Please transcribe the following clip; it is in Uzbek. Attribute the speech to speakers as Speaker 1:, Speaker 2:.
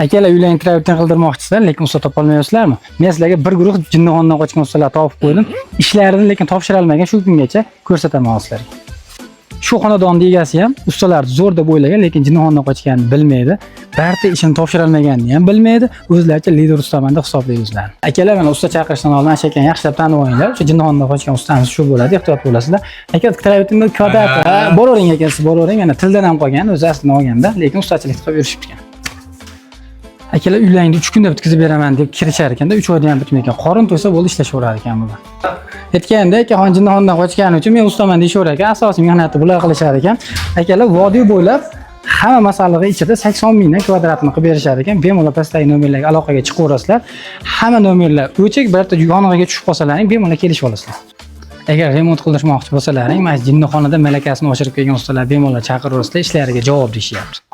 Speaker 1: Akalar uylarni kreditdan qildirmoqchisizlar, lekin usta topa olmayapsizlarmi? Men sizlarga bir guruh Jinnixondan qochgan ustalar topib qo'ydim. Ishlarini lekin topshira olmagan shu kungacha ko'rsataman sizlarga. Shu xonadonning egasi ham ustalar zo'r deb o'ylagan, lekin Jinnixondan qochganini bilmaydi. Barcha ishini topshira olmaganini ham bilmaydi. O'zlaricha lider ustaman deb hisoblaydi o'zlarini. Akalar, mana usta chaqirishdan oldin aka yaxshilab tanib olinglar. O'sha Jinnixondan qochgan ustamiz shu bo'ladi, ehtiyot bo'lasizlar. Aka kreditni kvadrat, boravering akasi, boravering. Mana tildan ham qolgan, o'zi aslini olganda, lekin ustachilik qilib yurishibdi. Akalar uylaringni 3 kunda bitkazib beraman deb kirishar ekanda, 3 oyda ham bitmaydi ekan. Qorin to'ysa bo'ldi, ishlashaverar ekan bular. Aytganda akaxon Jinnixondan qochgani uchun men ustaman deyishaverar ekan. Asosiy mehnatni bular qilishar ekan. Akalar vodiy bo'ylab hamma masalliq ichida 80 mingdan kvadratni qilib berishar ekan. Bemalol pastdagi nomerlarga aloqaga chiqaverasizlar. Hamma nomerlar o'chik, birorta yong'inga tushib qolsalaring, bemalol kelishib olasizlar. Agar remont qildirmoqchi bo'lsalaring, mana Jinnixonada malakasini oshirib kelgan ustalar bemalol chaqiraverasizlar, ishlariga javob deyishyapti.